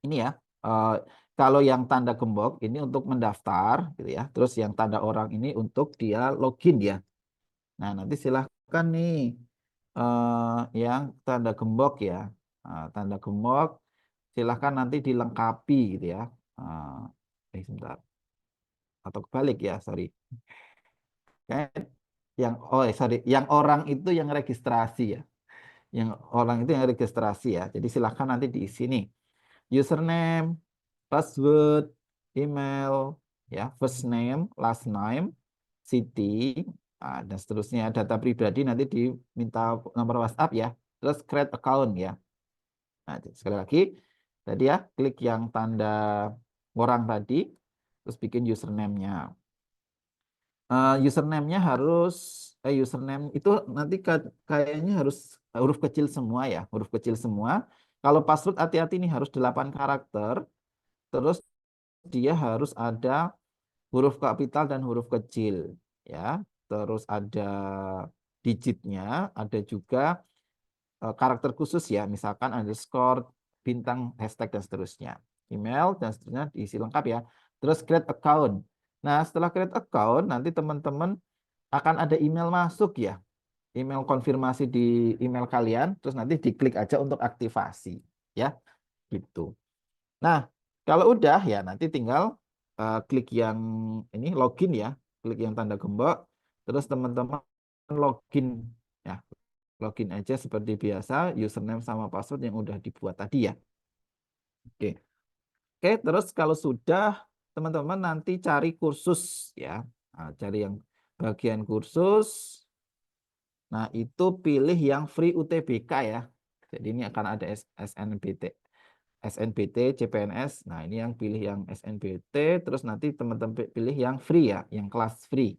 ini ya. Eh, kalau yang tanda gembok ini untuk mendaftar gitu ya. Terus yang tanda orang ini untuk dia login ya. Nah, nanti silahkan nih yang tanda gembok ya. Nah, tanda gembok silahkan nanti dilengkapi gitu ya. Sebentar. Atau kebalik ya, sorry. Sorry, yang orang itu yang registrasi ya. Yang orang itu yang registrasi ya. Jadi silahkan nanti diisi nih. Username, password, email, ya, first name, last name, city, dan seterusnya. Data pribadi nanti diminta nomor WhatsApp ya. Terus create account ya. Nah, sekali lagi, tadi ya, klik yang tanda orang tadi, terus bikin username-nya. Username-nya harus, username itu nanti kayaknya harus huruf kecil semua ya, huruf kecil semua. Kalau password hati-hati nih harus 8 karakter, terus dia harus ada huruf kapital dan huruf kecil ya. Terus ada digitnya, ada juga karakter khusus ya, misalkan underscore, bintang, hashtag dan seterusnya. Email dan seterusnya diisi lengkap ya. Terus create account. Nah, setelah create account nanti teman-teman akan ada email masuk ya. Email konfirmasi di email kalian, terus nanti diklik aja untuk aktivasi ya, gitu. Nah, kalau udah ya nanti tinggal klik yang ini login ya, klik yang tanda gembok, terus teman-teman login ya, login aja seperti biasa, username sama password yang udah dibuat tadi ya. Oke, oke. Terus kalau sudah teman-teman nanti cari kursus ya, nah, cari yang bagian kursus. Nah itu pilih yang free UTBK ya. Jadi ini akan ada SNBT. SNBT, CPNS. Nah, ini yang pilih yang SNBT, terus nanti teman-teman pilih yang free ya, yang kelas free.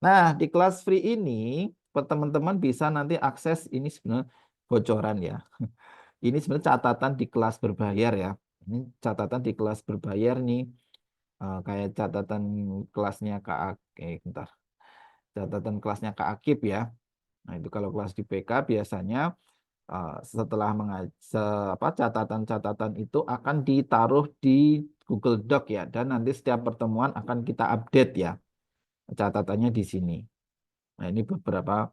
Nah, di kelas free ini teman-teman bisa nanti akses ini sebenarnya bocoran ya. Ini sebenarnya catatan di kelas berbayar ya. Ini catatan di kelas berbayar nih, kayak catatan kelasnya Kak, bentar. Catatan kelasnya Kak Akib ya. Nah, itu kalau kelas di PK biasanya setelah catatan-catatan itu akan ditaruh di Google Doc ya, dan nanti setiap pertemuan akan kita update ya catatannya di sini. Nah, ini beberapa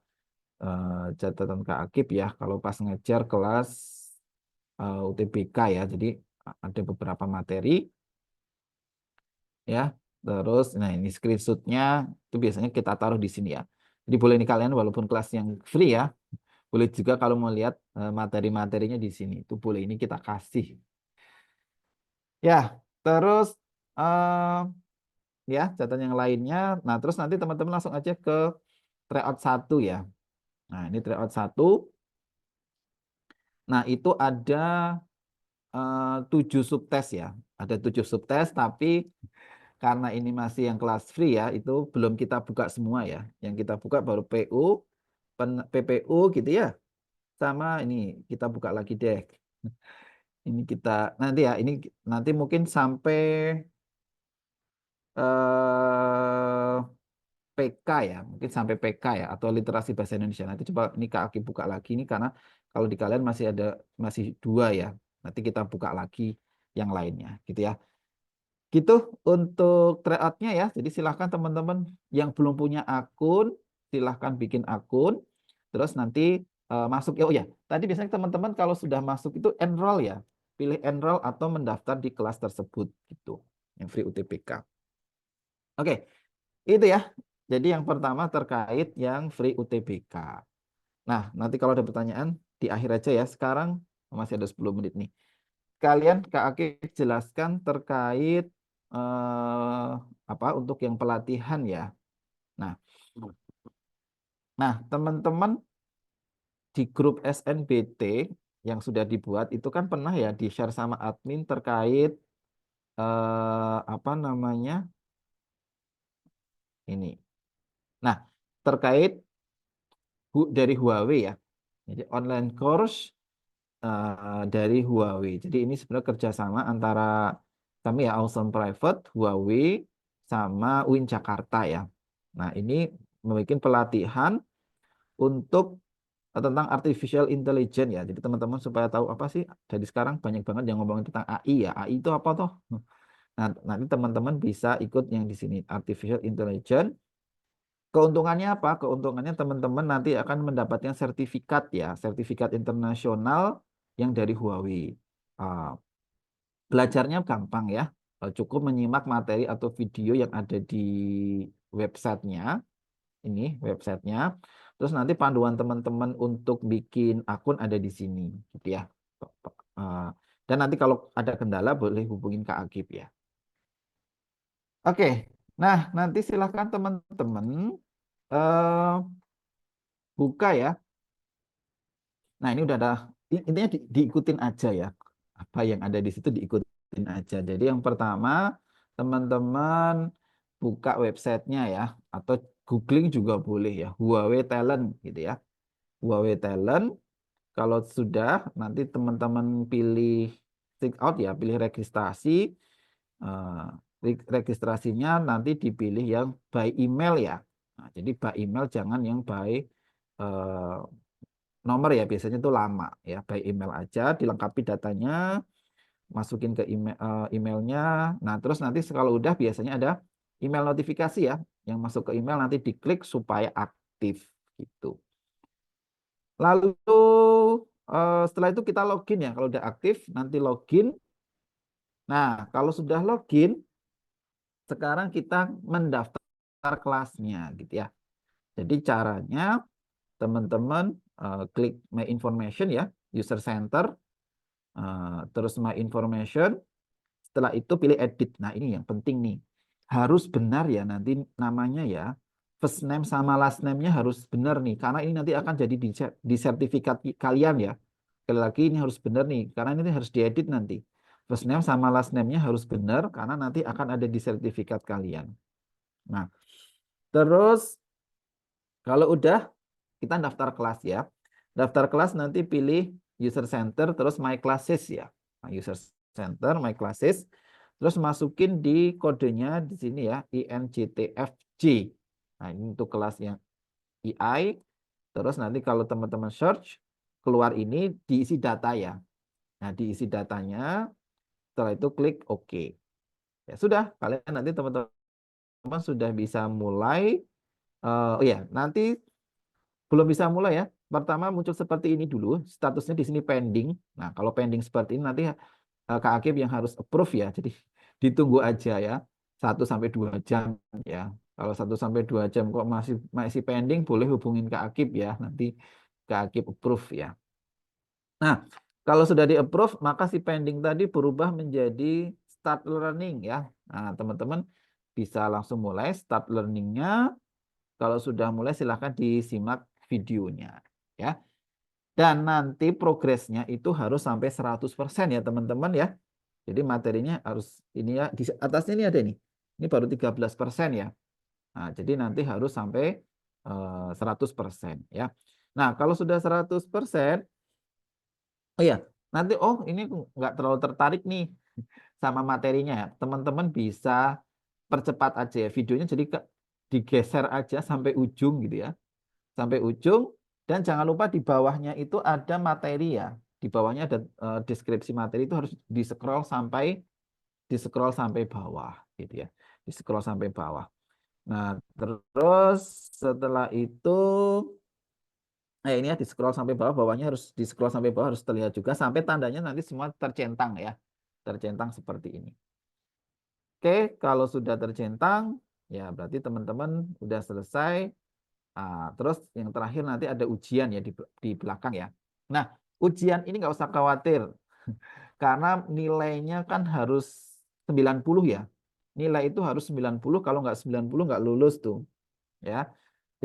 catatan Kak Akib ya kalau pas ngejar kelas UTBK ya. Jadi ada beberapa materi ya. Terus nah ini screenshotnya itu biasanya kita taruh di sini ya. Jadi boleh nih kalian walaupun kelas yang free ya, boleh juga kalau mau lihat materi-materinya di sini. Itu boleh ini kita kasih. Ya, terus ya catatan yang lainnya. Nah, terus nanti teman-teman langsung aja ke tryout 1 ya. Nah, ini tryout 1. Nah, itu ada 7 subtes ya. Ada 7 subtes, tapi karena ini masih yang kelas free ya, itu belum kita buka semua ya. Yang kita buka baru PU, PPU gitu ya. Sama ini kita buka lagi deh. Ini kita nanti ya, ini nanti mungkin sampai PK ya, mungkin sampai PK ya, atau literasi bahasa Indonesia. Nanti coba ini Kak Aki buka lagi ini karena kalau di kalian masih 2 ya. Nanti kita buka lagi yang lainnya, gitu ya. Gitu untuk tryout-nya ya. Jadi silahkan teman-teman yang belum punya akun, silahkan bikin akun. Terus nanti masuk. Oh ya, tadi biasanya teman-teman kalau sudah masuk itu enroll ya. Pilih enroll atau mendaftar di kelas tersebut gitu. Yang free UTBK. Oke, itu ya. Jadi yang pertama terkait yang free UTBK. Nah, nanti kalau ada pertanyaan di akhir aja ya. Sekarang masih ada 10 menit nih. Kalian Kak Aki jelaskan terkait apa untuk yang pelatihan ya. Nah, teman-teman di grup SNBT yang sudah dibuat itu kan pernah ya di-share sama admin terkait apa namanya Ini. Nah, terkait dari Huawei ya. Jadi online course dari Huawei. Jadi ini sebenarnya kerjasama antara kami ya Awesome Private, Huawei, sama UIN Jakarta ya. Nah, ini membuat pelatihan untuk tentang artificial intelligence ya. Jadi teman-teman supaya tahu apa sih, dari sekarang banyak banget yang ngomongin tentang AI ya. AI itu apa toh? Nah, nanti teman-teman bisa ikut yang di sini, artificial intelligence. Keuntungannya apa? Keuntungannya teman-teman nanti akan mendapatkan sertifikat ya, sertifikat internasional yang dari Huawei. Ah, Belajarnya gampang ya, cukup menyimak materi atau video yang ada di websitenya, ini websitenya. Terus nanti panduan teman-teman untuk bikin akun ada di sini, gitu ya. Ah, Dan nanti kalau ada kendala boleh hubungin Kak Agib ya. Oke, nah nanti silahkan teman-teman eh, buka ya. Nah, ini udah ada, intinya diikutin aja ya. Apa yang ada di situ diikutin aja. Jadi yang pertama, teman-teman buka websitenya ya, atau googling juga boleh ya, Huawei Talent gitu ya. Huawei Talent, kalau sudah, nanti teman-teman pilih check out ya, pilih registrasi. Eh, Registrasinya nanti dipilih yang by email ya. Nah, jadi by email jangan yang by eh, nomor ya, biasanya itu lama ya, by email aja, dilengkapi datanya, masukin ke email, emailnya. Nah, terus nanti kalau udah biasanya ada email notifikasi ya, yang masuk ke email nanti diklik supaya aktif gitu. Lalu setelah itu kita login ya, kalau udah aktif nanti login. Nah, kalau sudah login, sekarang kita mendaftar kelasnya gitu ya. Jadi caranya teman-teman klik My Information ya, User Center. Terus My Information, setelah itu pilih Edit. Nah, ini yang penting nih, harus benar ya nanti namanya ya, first name sama last name-nya harus benar nih, karena ini nanti akan jadi di sertifikat kalian ya. Sekali lagi ini harus benar nih, karena ini harus diedit nanti. First name sama last name-nya harus benar, karena nanti akan ada di sertifikat kalian. Nah, terus kalau udah, kita daftar kelas ya. Daftar kelas nanti pilih user center, terus my classes ya. Nah, user center, my classes. Terus masukin di kodenya di sini ya, INCTFJ. Nah, ini untuk kelas yang EI. Terus nanti kalau teman-teman search, keluar ini diisi data ya. Nah, diisi datanya, setelah itu klik OK. Ya sudah, kalian nanti teman-teman sudah bisa mulai. Oh ya, nanti belum bisa mulai ya. Pertama muncul seperti ini dulu, statusnya di sini pending. Nah, kalau pending seperti ini nanti Kak Akib yang harus approve ya. Jadi ditunggu aja ya. 1 sampai 2 jam ya. Kalau 1 sampai 2 jam kok masih pending, boleh hubungin Kak Akib ya. Nanti Kak Akib approve ya. Nah, kalau sudah di approve, maka si pending tadi berubah menjadi start learning ya. Nah, teman-teman bisa langsung mulai start learningnya. Kalau sudah mulai silahkan disimak videonya ya. Dan nanti progresnya itu harus sampai 100% ya teman-teman ya. Jadi materinya harus ini ya, di atasnya ini ada nih. Ini baru 13% ya. Nah, jadi nanti harus sampai 100% ya. Nah, kalau sudah 100%, oh ya, nanti ini nggak terlalu tertarik nih sama materinya ya. Teman-teman bisa percepat aja ya videonya, jadi digeser aja sampai ujung gitu ya. Sampai ujung, dan jangan lupa di bawahnya itu ada materi ya. Di bawahnya ada deskripsi materi, itu harus di-scroll sampai bawah gitu ya. Di-scroll sampai bawah. Nah, terus setelah itu ini ya di-scroll sampai bawah, bawahnya harus di-scroll sampai bawah, harus terlihat juga sampai tandanya nanti semua tercentang ya. Tercentang seperti ini. Oke, kalau sudah tercentang ya berarti teman-teman udah selesai. Terus yang terakhir nanti ada ujian ya di belakang ya. Nah, ujian ini nggak usah khawatir. Karena nilainya kan harus 90 ya. Nilai itu harus 90, kalau nggak 90 nggak lulus tuh. Ya.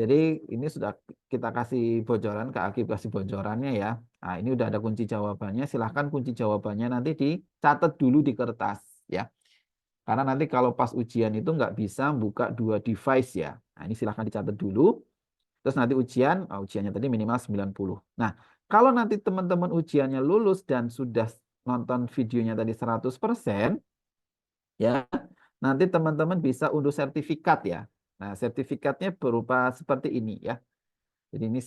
Jadi ini sudah kita kasih bocoran, Kak Akib kasih bocorannya ya. Nah, ini udah ada kunci jawabannya. Silahkan kunci jawabannya nanti dicatat dulu di kertas ya. Karena nanti kalau pas ujian itu nggak bisa buka 2 device ya. Nah, ini silahkan dicatat dulu. Terus nanti ujiannya tadi minimal 90. Nah, kalau nanti teman-teman ujiannya lulus dan sudah nonton videonya tadi 100%, ya, nanti teman-teman bisa unduh sertifikat ya. Nah, sertifikatnya berupa seperti ini ya. Jadi ini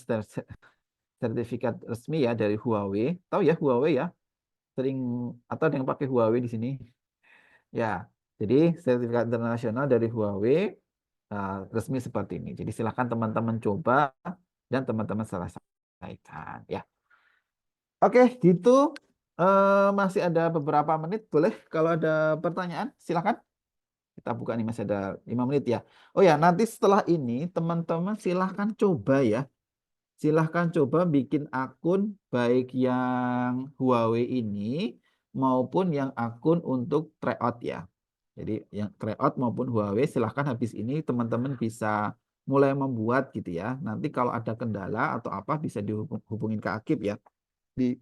sertifikat resmi ya dari Huawei. Tahu ya Huawei ya? Sering atau ada yang pakai Huawei di sini? Ya. Jadi sertifikat internasional dari Huawei resmi seperti ini. Jadi silakan teman-teman coba dan teman-teman selesaikan ya. Oke, gitu. Masih ada beberapa menit, boleh kalau ada pertanyaan silakan. Kita buka nih, masih ada 5 menit ya. Oh ya, nanti setelah ini teman-teman silahkan coba ya. Silahkan coba bikin akun baik yang Huawei ini maupun yang akun untuk tryout ya. Jadi yang tryout maupun Huawei silahkan habis ini teman-teman bisa mulai membuat gitu ya. Nanti kalau ada kendala atau apa bisa dihubungin ke Akib ya. Di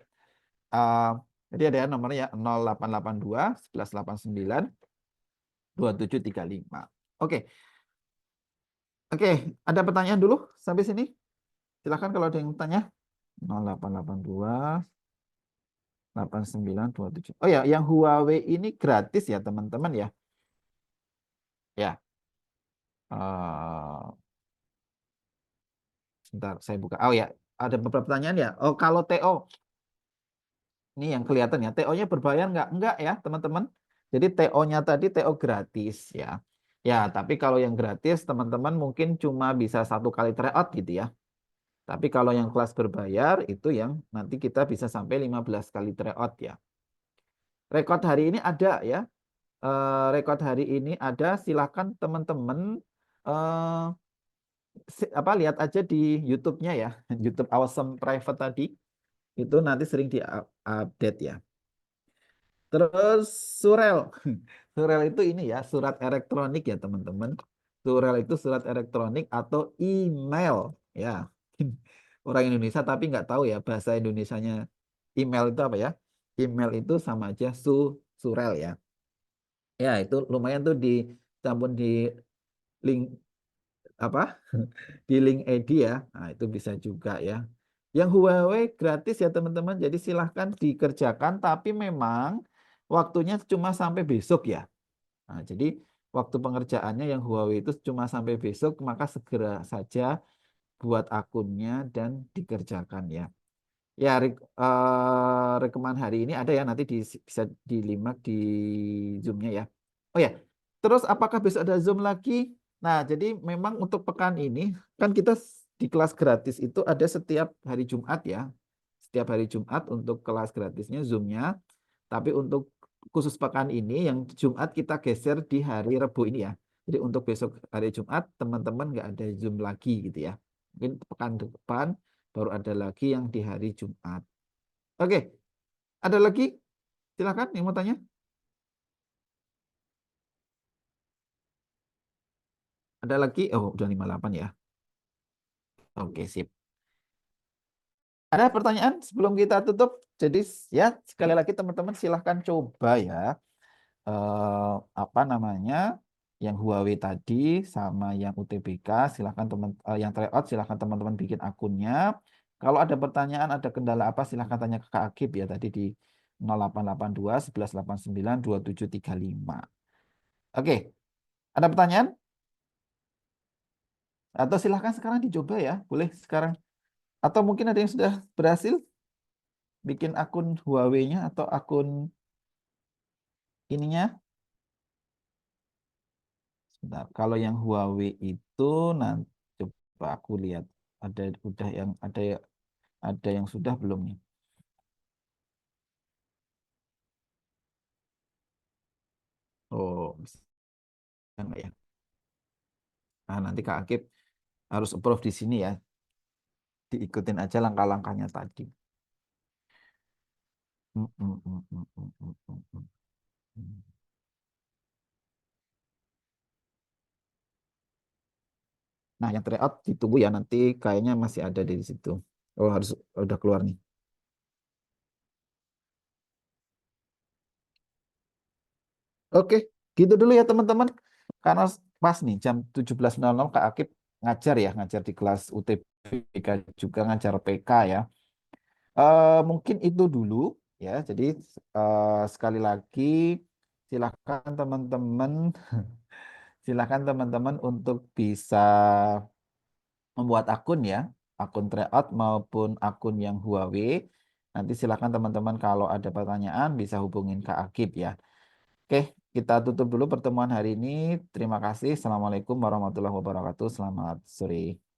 uh, jadi ada ya nomornya ya 0882 1189 2735. Oke. Oke, ada pertanyaan dulu sampai sini? Silahkan kalau ada yang tanya. 0882 8927. Oh ya, yang Huawei ini gratis ya teman-teman ya. Ya. Sebentar, saya buka. Oh ya, ada beberapa pertanyaan ya. Oh, kalau TO, ini yang kelihatan ya. TO-nya berbayar nggak? Enggak ya, teman-teman. Jadi TO-nya tadi TO gratis ya. Ya, tapi kalau yang gratis, teman-teman mungkin cuma bisa 1 kali tryout gitu ya. Tapi kalau yang kelas berbayar, itu yang nanti kita bisa sampai 15 kali tryout ya. Rekod hari ini ada ya. Rekod hari ini ada. Silakan teman-teman eh, lihat aja di YouTube-nya ya. YouTube Awesome Private tadi. Itu nanti sering di-update ya. Terus Surel. Surel itu ini ya, surat elektronik ya teman-teman. Surel itu surat elektronik atau email ya. Orang Indonesia tapi nggak tahu ya bahasa Indonesianya email itu apa ya. Email itu sama aja surel ya. Ya itu lumayan tuh dicampur di link apa di link ID ya. Nah, itu bisa juga ya. Yang Huawei gratis ya teman-teman. Jadi silahkan dikerjakan tapi memang waktunya cuma sampai besok ya. Nah, jadi waktu pengerjaannya yang Huawei itu cuma sampai besok, maka segera saja buat akunnya dan dikerjakan ya. Ya, rekaman hari ini ada ya, nanti bisa dilimak di Zoom-nya ya. Oh ya, terus apakah besok ada Zoom lagi? Nah, jadi memang untuk pekan ini, kan kita di kelas gratis itu ada setiap hari Jumat ya. Setiap hari Jumat untuk kelas gratisnya Zoom-nya. Tapi untuk khusus pekan ini, yang Jumat kita geser di hari Rabu ini ya. Jadi untuk besok hari Jumat, teman-teman nggak ada Zoom lagi gitu ya. Mungkin pekan depan baru ada lagi yang di hari Jumat. Oke, ada lagi? Silakan yang mau tanya. Ada lagi? Oh, udah 58 ya. Oke, sip. Ada pertanyaan sebelum kita tutup? Jadi ya, sekali lagi teman-teman silahkan coba ya. Apa namanya? Yang Huawei tadi sama yang UTBK, silahkan yang tryout silahkan teman-teman bikin akunnya. Kalau ada pertanyaan, ada kendala apa, silahkan tanya ke Kak Akib ya tadi di 0882 1189 2735. Oke, ada pertanyaan? Atau silahkan sekarang dicoba ya, boleh sekarang. Atau mungkin ada yang sudah berhasil bikin akun Huawei-nya atau akun ininya. Sebentar. Kalau yang Huawei itu nanti coba aku lihat ada yang sudah belum nih. Oh, bisa nggak ya? Nah, nanti Kak Akib harus approve di sini ya. Diikutin aja langkah-langkahnya tadi. Mm, mm, mm, mm, mm, mm, mm, mm. Hmm. Nah, yang tryout ditunggu ya nanti kayaknya masih ada di situ. Oh, harus udah keluar nih. Oke, Gitu dulu ya teman-teman. Karena pas nih jam 17.00 Kak Akib ngajar ya, ngajar di kelas UTBK juga ngajar PK ya. Mungkin itu dulu ya. Jadi sekali lagi silakan teman-teman silakan teman-teman untuk bisa membuat akun ya, akun tryout maupun akun yang Huawei. Nanti silakan teman-teman kalau ada pertanyaan bisa hubungin Kak Akib ya. Oke, kita tutup dulu pertemuan hari ini. Terima kasih. Assalamualaikum warahmatullahi wabarakatuh. Selamat sore.